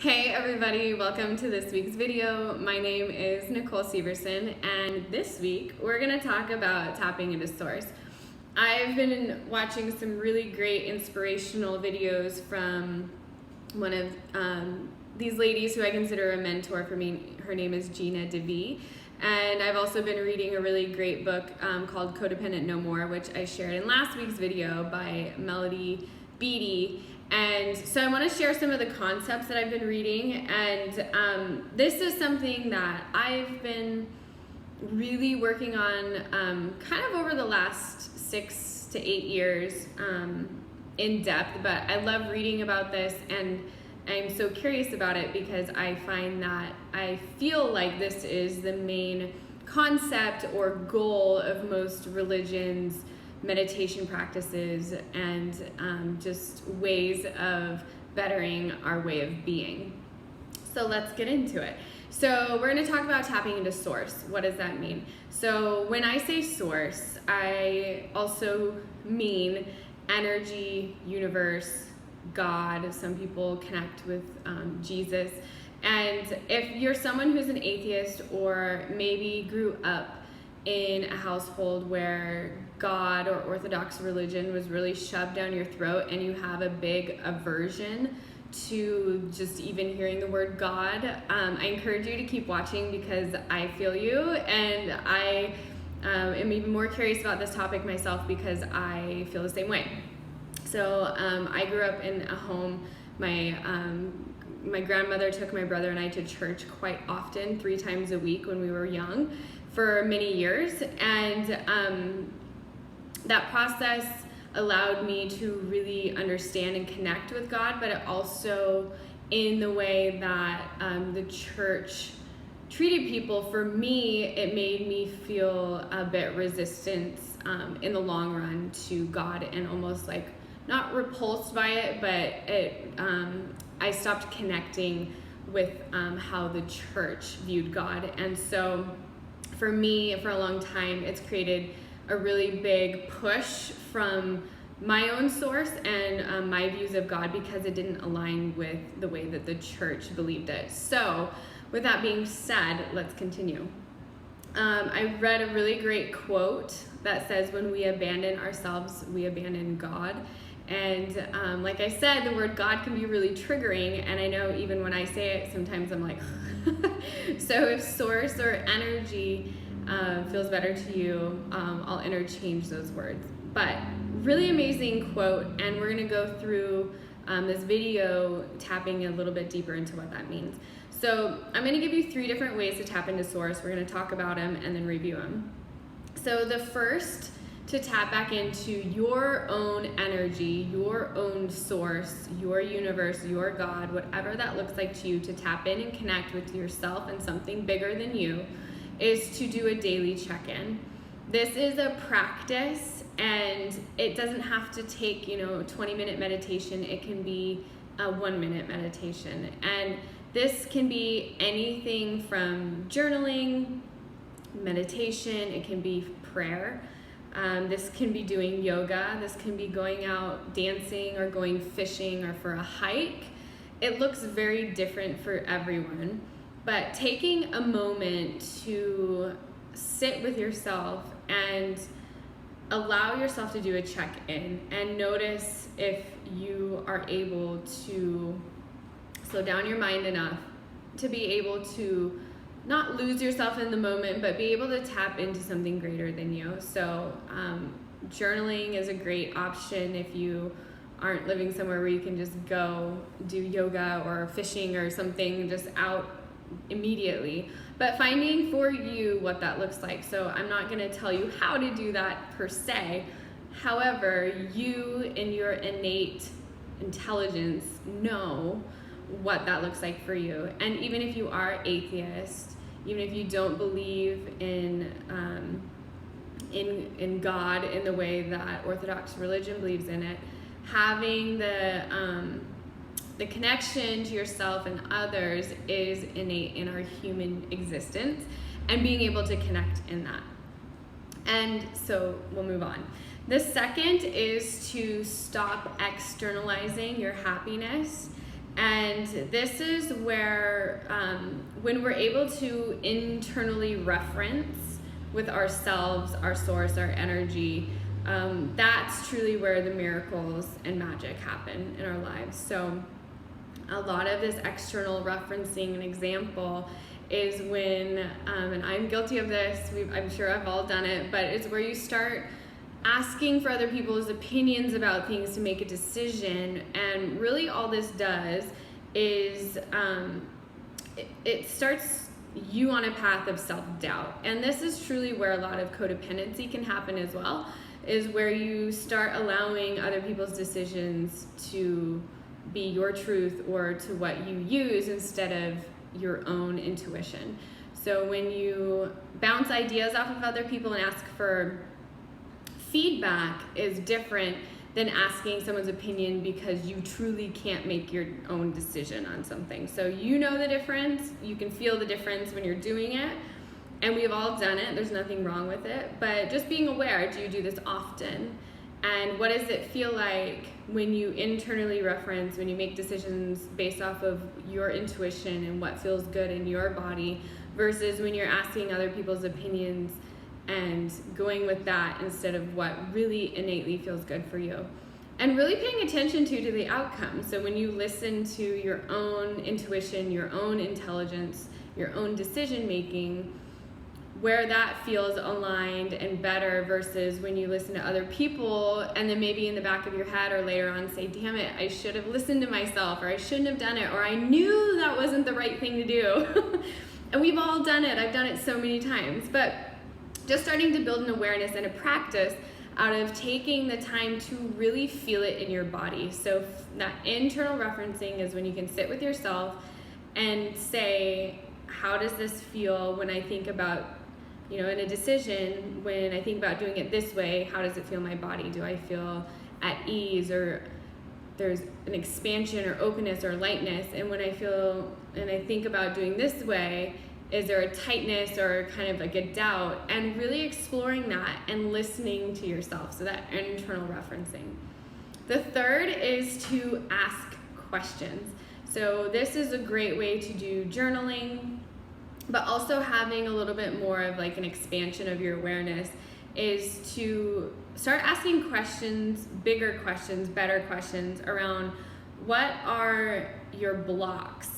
Hey everybody, welcome to this week's video. My name is Nicole Severson, and this week we're going to talk about tapping into source. I've been watching some really great inspirational videos from one of these ladies who I consider a mentor for me. Her name is Gina DeVee, and I've also been reading a really great book called Codependent No More, which I shared in last week's video by Melody Beattie. And so I want to share some of the concepts that I've been reading, and this is something that I've been really working on kind of over the last 6 to 8 years in depth, but I love reading about this, and I'm so curious about it because I find that I feel like this is the main concept or goal of most religions, meditation practices, and just ways of bettering our way of being. So let's get into it. So we're going to talk about tapping into source. What does that mean? So when I say source, I also mean energy, universe, God. Some people connect with Jesus. And if you're someone who's an atheist or maybe grew up in a household where God or Orthodox religion was really shoved down your throat and you have a big aversion to just even hearing the word God, I encourage you to keep watching because I feel you, and I am even more curious about this topic myself because I feel the same way. So I grew up in a home, my grandmother took my brother and I to church quite often, 3 times a week when we were young, for many years, and that process allowed me to really understand and connect with God, but it also, in the way that the church treated people, for me, it made me feel a bit resistant in the long run to God, and almost like not repulsed by it, but I stopped connecting with how the church viewed God. And so for me, for a long time, it's created a really big push from my own source and my views of God because it didn't align with the way that the church believed it. So with that being said, let's continue. I read a really great quote that says, when we abandon ourselves, we abandon God. And like I said, the word God can be really triggering, and I know even when I say it, sometimes I'm like, so if source or energy feels better to you, I'll interchange those words. But really amazing quote, and we're gonna go through this video tapping a little bit deeper into what that means. So I'm gonna give you 3 different ways to tap into source. We're gonna talk about them and then review them. So the first, to tap back into your own energy, your own source, your universe, your God, whatever that looks like to you, to tap in and connect with yourself and something bigger than you, is to do a daily check-in. This is a practice, and it doesn't have to take, a 20-minute meditation. It can be a 1-minute meditation. And this can be anything from journaling, meditation, it can be prayer. This can be doing yoga. This can be going out dancing or going fishing or for a hike. It looks very different for everyone, but taking a moment to sit with yourself and allow yourself to do a check-in and notice if you are able to slow down your mind enough to be able to not lose yourself in the moment, but be able to tap into something greater than you. So journaling is a great option if you aren't living somewhere where you can just go do yoga or fishing or something just out immediately. But finding for you what that looks like. So I'm not going to tell you how to do that per se. However, you in your innate intelligence know what that looks like for you. And even if you are atheist, even if you don't believe in God in the way that Orthodox religion believes in it, having the connection to yourself and others is innate in our human existence, and being able to connect in that. And so we'll move on. The second is to stop externalizing your happiness And this is where, when we're able to internally reference with ourselves, our source, our energy, that's truly where the miracles and magic happen in our lives. So a lot of this external referencing, an example, is when, and I'm guilty of this, I'm sure I've all done it, but it's where you start asking for other people's opinions about things to make a decision. And really all this does is it starts you on a path of self-doubt. And this is truly where a lot of codependency can happen as well, is where you start allowing other people's decisions to be your truth or to what you use instead of your own intuition. So when you bounce ideas off of other people and ask for feedback is different than asking someone's opinion because you truly can't make your own decision on something. So you know the difference, you can feel the difference when you're doing it, and we've all done it, there's nothing wrong with it, but just being aware, do you do this often? And what does it feel like when you internally reference, when you make decisions based off of your intuition and what feels good in your body versus when you're asking other people's opinions and going with that instead of what really innately feels good for you. And really paying attention to the outcome. So when you listen to your own intuition, your own intelligence, your own decision making, where that feels aligned and better versus when you listen to other people and then maybe in the back of your head or later on say, damn it, I should have listened to myself, or I shouldn't have done it, or I knew that wasn't the right thing to do. And we've all done it. I've done it so many times. But just starting to build an awareness and a practice out of taking the time to really feel it in your body. So that internal referencing is when you can sit with yourself and say, how does this feel when I think about, in a decision, when I think about doing it this way, how does it feel in my body? Do I feel at ease, or there's an expansion or openness or lightness? And when I feel and I think about doing this way, is there a tightness or kind of like a doubt? And really exploring that and listening to yourself, so that internal referencing. The third is to ask questions. So this is a great way to do journaling, but also having a little bit more of like an expansion of your awareness is to start asking questions, bigger questions, better questions around what are your blocks.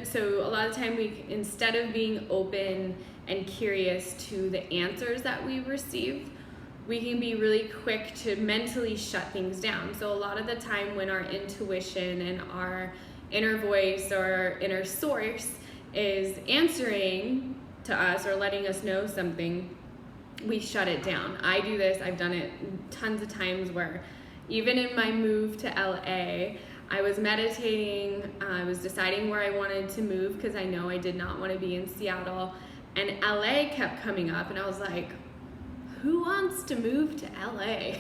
So a lot of time instead of being open and curious to the answers that we receive, we can be really quick to mentally shut things down. So a lot of the time when our intuition and our inner voice or inner source is answering to us or letting us know something, we shut it down. I do this, I've done it tons of times where even in my move to LA, I was meditating, I was deciding where I wanted to move because I know I did not want to be in Seattle, and LA kept coming up, and I was like, who wants to move to LA?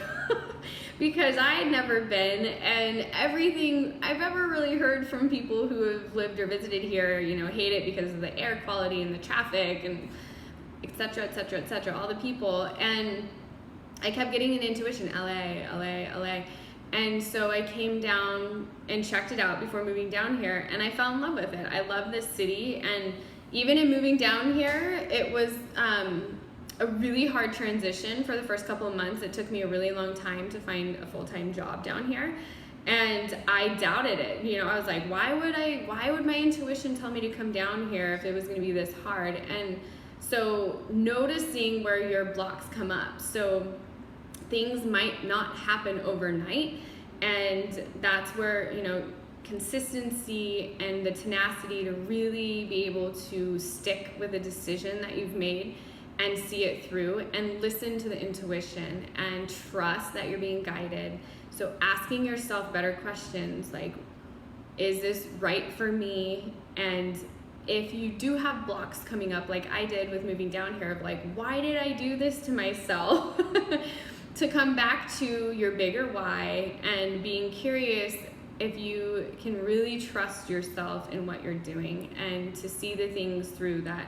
Because I had never been, and everything I've ever really heard from people who have lived or visited here, hate it because of the air quality and the traffic and et cetera, all the people. And I kept getting an intuition, LA. And so I came down and checked it out before moving down here, and I fell in love with it. I love this city, and even in moving down here, it was a really hard transition for the first couple of months. It took me a really long time to find a full-time job down here, and I doubted it. I was like, why would my intuition tell me to come down here if it was going to be this hard? And so noticing where your blocks come up. So things might not happen overnight, and that's where consistency and the tenacity to really be able to stick with a decision that you've made and see it through and listen to the intuition and trust that you're being guided. So asking yourself better questions like, is this right for me? And if you do have blocks coming up like I did with moving down here of like, why did I do this to myself? To come back to your bigger why and being curious if you can really trust yourself in what you're doing and to see the things through that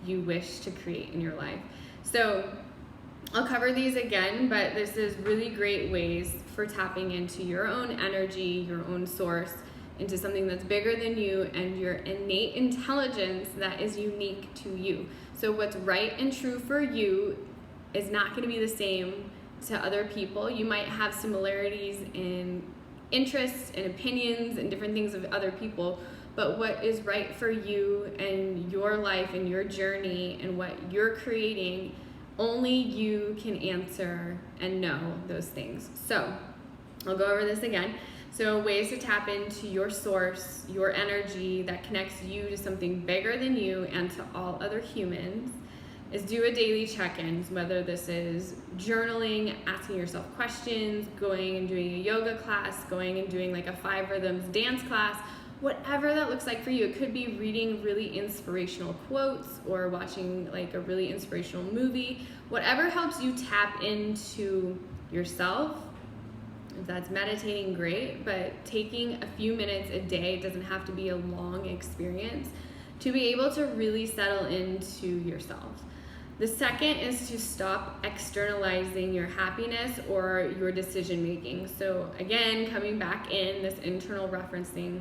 you wish to create in your life. So I'll cover these again, but this is really great ways for tapping into your own energy, your own source, into something that's bigger than you and your innate intelligence that is unique to you. So what's right and true for you is not going to be the same to other people. You might have similarities in interests and opinions and different things of other people, but what is right for you and your life and your journey and what you're creating, only you can answer and know those things. So I'll go over this again. So ways to tap into your source, your energy that connects you to something bigger than you and to all other humans, is do a daily check-in, whether this is journaling, asking yourself questions, going and doing a yoga class, going and doing like a 5 rhythms dance class, whatever that looks like for you. It could be reading really inspirational quotes or watching like a really inspirational movie, whatever helps you tap into yourself. If that's meditating, great, but taking a few minutes a day, doesn't have to be a long experience, to be able to really settle into yourself. The second is to stop externalizing your happiness or your decision making. So again, coming back in this internal referencing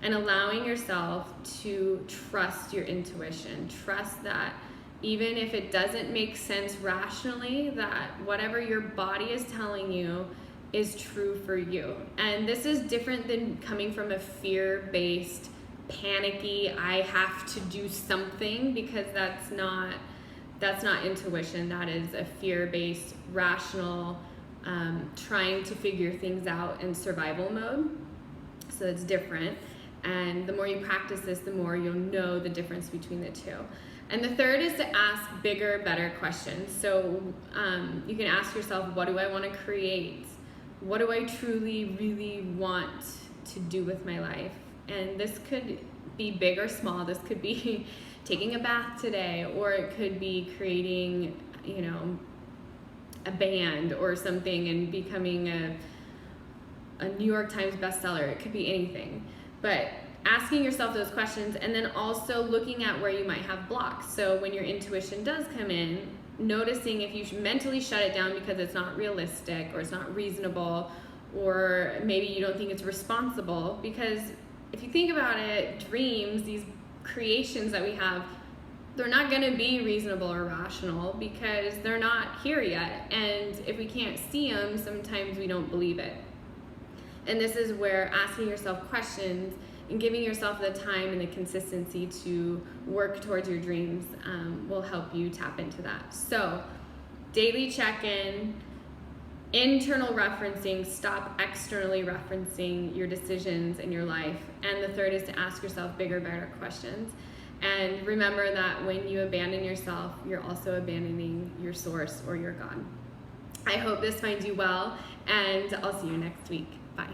and allowing yourself to trust your intuition. Trust that even if it doesn't make sense rationally, that whatever your body is telling you is true for you. And this is different than coming from a fear-based, panicky, I have to do something, because that's not intuition. That is a fear-based, rational, trying to figure things out in survival mode. So it's different. And the more you practice this, the more you'll know the difference between the two. And the third is to ask bigger, better questions. So you can ask yourself, what do I want to create? What do I truly, really want to do with my life? And this could be big or small. This could be taking a bath today, or it could be creating, a band or something and becoming a New York Times bestseller. It could be anything. But asking yourself those questions, and then also looking at where you might have blocks. So when your intuition does come in, noticing if you mentally shut it down because it's not realistic or it's not reasonable, or maybe you don't think it's responsible. Because if you think about it, dreams, these creations that we have, they're not going to be reasonable or rational because they're not here yet. And if we can't see them, sometimes we don't believe it. And this is where asking yourself questions and giving yourself the time and the consistency to work towards your dreams will help you tap into that. So, daily check-in, internal referencing, stop externally referencing your decisions in your life. And the third is to ask yourself bigger, better questions. And remember that when you abandon yourself, you're also abandoning your source or your God. I hope this finds you well, and I'll see you next week. Bye.